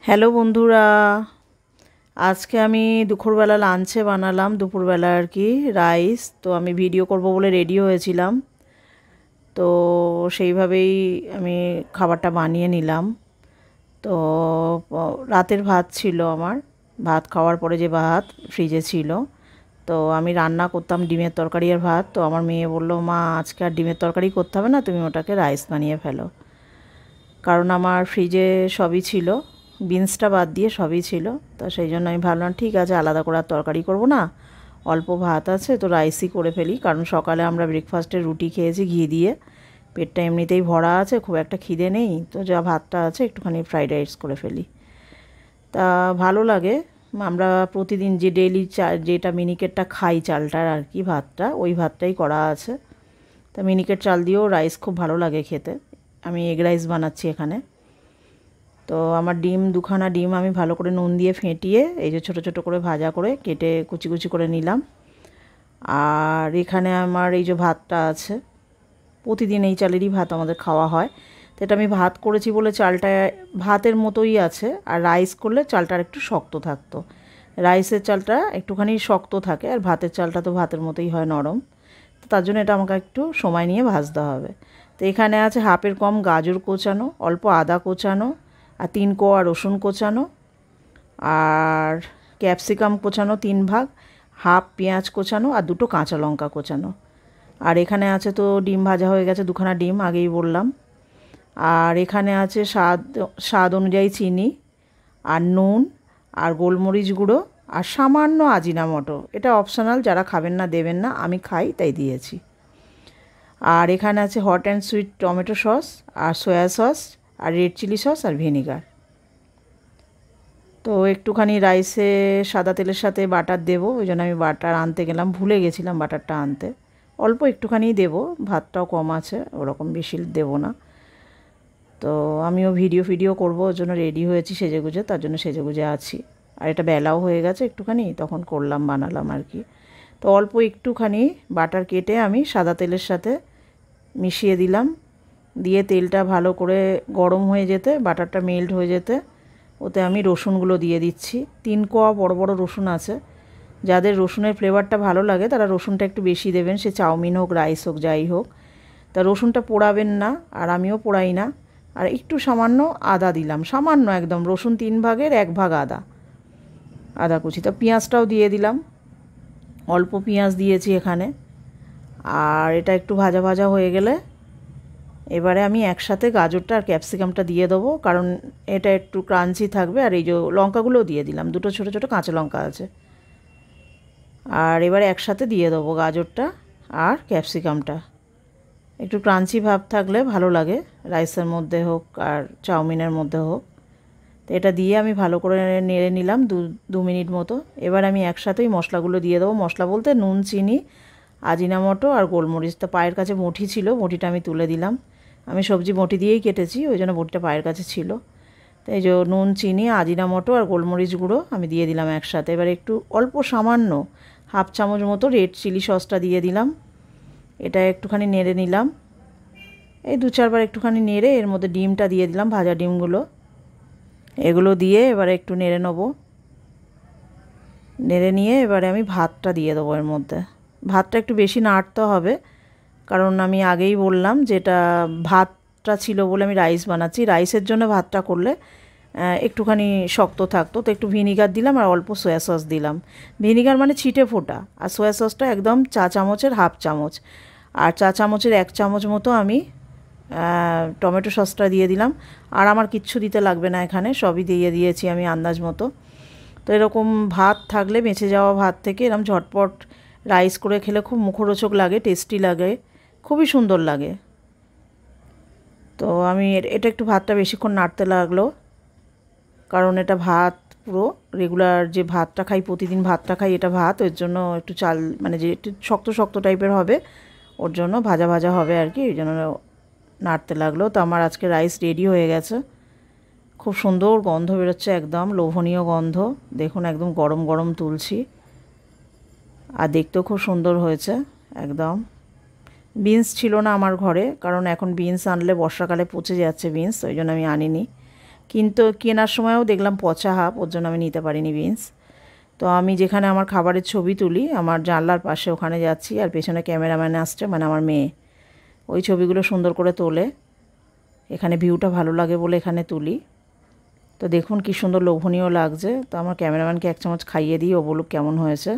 Hello বন্ধুরা, আজকে আমি দুপুরবেলা লাঞ্চে বানালাম দুপুরবেলা আর কি রাইস। তো আমি ভিডিও করব বলে রেডি হয়েছিলাম, তো সেইভাবেই আমি খাবারটা বানিয়ে নিলাম। তো রাতের ভাত ছিল আমার, ভাত খাওয়ার পরে যে ভাত ফ্রিজে ছিল, তো আমি রান্না করতাম ডিমের তরকারি আর ভাত। তো আমার মেয়ে বলল, মা আজকে আর ডিমের তরকারি করতে হবে না, তুমি ওটাকে রাইস বানিয়ে ফেলো। কারণ আমার ফ্রিজে সবই ছিল, বিনসটা বাদ দিয়ে সবই ছিল। তো সেই জন্য আমি ভাবলাম ঠিক আছে, আলাদা করে আর তরকারি করব না, অল্প ভাত আছে তো রাইসই করে ফেলি। কারণ সকালে আমরা ব্রেকফাস্টে রুটি খেয়েছি ঘি দিয়ে, পেটটা এমনিতেই ভরা আছে, খুব একটা খিদে নেই, তো যা ভাতটা আছে একটুখানি ফ্রাইড রাইস করে ফেলি। তা ভালো লাগে। আমরা প্রতিদিন যে ডেইলি যেটা মিনিকেটটা খাই চালটার আর কি, ভাতটা ওই ভাতটাই করা আছে। তা মিনিকেট চাল দিয়েও রাইস খুব ভালো লাগে খেতে। আমি এগ রাইস বানাচ্ছি এখানে। তো আমার দুখানা ডিম আমি ভালো করে নুন দিয়ে ফেটিয়ে এই যে ছোটো ছোটো করে ভাজা করে কেটে কুচি কুচি করে নিলাম। আর এখানে আমার এই যে ভাতটা আছে, প্রতিদিন এই চালেরই ভাত আমাদের খাওয়া হয়। তো এটা আমি ভাত করেছি বলে চালটা ভাতের মতোই আছে, আর রাইস করলে চালটা একটু শক্ত থাকতো। রাইসের চালটা একটুখানি শক্ত থাকে, আর ভাতের চালটা তো ভাতের মতোই হয়, নরম। তো তার জন্য এটা আমাকে একটু সময় নিয়ে ভাজতে হবে। তো এখানে আছে হাফের কম গাজর কোচানো, অল্প আদা কোচানো, আর 3 কোয়া রসুন কোচানো, আর ক্যাপসিকাম কোচানো 3 ভাগ, হাফ পেঁয়াজ কোচানো, আর 2টো কাঁচা লঙ্কা কোচানো। আর এখানে আছে তো ডিম ভাজা হয়ে গেছে, 2খানা ডিম আগেই বললাম। আর এখানে আছে স্বাদ অনুযায়ী চিনি, আর নুন, আর গোলমরিচ গুঁড়ো, আর সামান্য আজিনামোটো। এটা অপশনাল, যারা খাবেন না দেবেন না, আমি খাই তাই দিয়েছি। আর এখানে আছে hot and sweet tomato sauce, আর সয়া সস, আর রেড চিলি সস, আর ভিনিগার। তো একটুখানি রাইসে সাদা তেলের সাথে বাটার দেবো, ওই জন্য আমি বাটার আনতে গেলাম, ভুলে গেছিলাম বাটারটা আনতে। অল্প একটুখানি দেবো, ভাতটাও কম আছে, ওরকম বেশি দেবো না। তো আমিও ভিডিও করবো, ওর জন্য রেডি হয়েছি সেজেগুজে, তার জন্য সেজেগুজে আছি। আর এটা বেলাও হয়ে গেছে একটুখানি, তখন বানালাম আর কি। তো অল্প একটুখানি বাটার কেটে আমি সাদা তেলের সাথে মিশিয়ে দিলাম, দিয়ে তেলটা ভালো করে গরম হয়ে যেতে, বাটারটা মেল্ট হয়ে যেতে, ওতে আমি রসুনগুলো দিয়ে দিচ্ছি। 3 কোয়া বড় বড় রসুন আছে, যাদের রসুনের ফ্লেভারটা ভালো লাগে তারা রসুনটা একটু বেশি দেবেন, সে চাউমিন হোক রাইস হোক যাই হোক। তা রসুনটা পোড়াবেন না, আর আমিও পোড়াই না। আর একটু সামান্য আদা দিলাম, সামান্য একদম, রসুন 3 ভাগের 1 ভাগ আদা কুচি। তো পেঁয়াজটাও দিয়ে দিলাম, অল্প পেঁয়াজ দিয়েছি এখানে। আর এটা একটু ভাজা ভাজা হয়ে গেলে এবারে আমি একসাথে গাজরটা আর ক্যাপসিকামটা দিয়ে দেবো, কারণ এটা একটু ক্রাঞ্চি থাকবে। আর এই যে লঙ্কাগুলোও দিয়ে দিলাম, 2টো ছোটো ছোটো কাঁচা লঙ্কা আছে। আর এবারে একসাথে দিয়ে দেবো গাজরটা আর ক্যাপসিকামটা, একটু ক্রাঞ্চি ভাব থাকলে ভালো লাগে, রাইসের মধ্যে হোক আর চাউমিনের মধ্যে হোক। তো এটা দিয়ে আমি ভালো করে নেড়ে নিলাম 2 মিনিট মতো। এবার আমি একসাথেই মশলাগুলো দিয়ে দেবো, মশলা বলতে নুন, চিনি, আজিনামোটো আর গোলমরিচ। তো পায়ের কাছে বঁটি ছিল, বঁটিটা আমি তুলে দিলাম। আমি সবজি বঁটি দিয়েই কেটেছি, ওই জন্য বঁটিটা পায়ের কাছে ছিল। তো এই যে নুন, চিনি, আজিনামোটো আর গোলমরিচ গুঁড়ো আমি দিয়ে দিলাম একসাথে। এবার একটু অল্প সামান্য হাফ চামচ মতো রেড চিলি সসটা দিয়ে দিলাম। এটা একটুখানি নেড়ে নিলাম, এই 2-4 বার একটুখানি নেড়ে এর মধ্যে ডিমটা দিয়ে দিলাম, ভাজা ডিমগুলো। এগুলো দিয়ে এবারে একটু নেড়ে নেবো, নেড়ে নিয়ে এবারে আমি ভাতটা দিয়ে দেবো এর মধ্যে। ভাতটা একটু বেশি নাড়তে হবে, কারণ আমি আগেই বললাম যেটা ভাতটা ছিল বলে আমি রাইস বানাচ্ছি। রাইসের জন্য ভাতটা করলে একটুখানি শক্ত থাকতো। তো একটু ভিনিগার দিলাম আর অল্প সয়া সস দিলাম। ভিনিগার মানে ছিটে ফোটা, আর সয়া সসটা একদম চা চামচের হাফ চামচ, আর চা চামচের 1 চামচ মতো আমি টমেটো সসটা দিয়ে দিলাম। আর আমার কিচ্ছু দিতে লাগবে না, এখানে সবই দিয়ে দিয়েছি আমি আন্দাজ মতো। তো এরকম ভাত থাকলে, বেঁচে যাওয়া ভাত থেকে এরকম ঝটপট রাইস করে খেলে খুব মুখরোচক লাগে, টেস্টি লাগে, খুবই সুন্দর লাগে। তো আমি এটা একটু ভাতটা বেশিক্ষণ নাড়তে লাগলো, কারণ এটা ভাত পুরো রেগুলার যে ভাতটা খাই, প্রতিদিন ভাতটা খাই, এটা ভাত, ওর জন্য একটু চাল মানে যে একটু শক্ত শক্ত টাইপের হবে, ওর জন্য ভাজা ভাজা হবে আর কি, ওই জন্য নাড়তে লাগলো। তো আমার আজকে রাইস রেডি হয়ে গেছে, খুব সুন্দর গন্ধ বেরোচ্ছে, একদম লোভনীয় গন্ধ। দেখুন একদম গরম গরম তুলছি, আর দেখতেও খুব সুন্দর হয়েছে একদম। বিনস ছিল না আমার ঘরে, কারণ এখন বিনস আনলে বর্ষাকালে পচে যাচ্ছে বিনস, ওই জন্য আমি আনিনি। কিন্তু কেনার সময়ও দেখলাম পচা হাফ, ওর জন্য আমি নিতে পারিনি বিনস। তো আমি যেখানে আমার খাবারের ছবি তুলি, আমার জানলার পাশে ওখানে যাচ্ছি, আর পেছনে ক্যামেরাম্যান আসছে, মানে আমার মেয়ে। ওই ছবিগুলো সুন্দর করে তোলে, এখানে ভিউটা ভালো লাগে বলে এখানে তুলি। তো দেখুন কি সুন্দর লোভনীয় লাগছে। তো আমার ক্যামেরাম্যানকে এক চামচ খাইয়ে দিই, ও বলুক কেমন হয়েছে।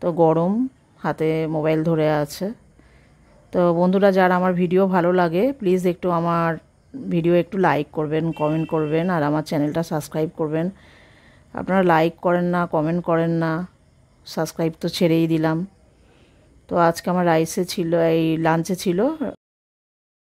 তো গরম, হাতে মোবাইল ধরে আছে। তো বন্ধুরা, যারা আমার ভিডিও ভালো লাগে প্লিজ একটু আমার ভিডিও একটু লাইক করবেন, কমেন্ট করবেন, আর আমার চ্যানেলটা সাবস্ক্রাইব করবেন। আপনারা লাইক করেন না, কমেন্ট করেন না, সাবস্ক্রাইব তো ছেড়েই দিলাম। তো আজকে আমার রাইসে ছিল, এই লাঞ্চে ছিল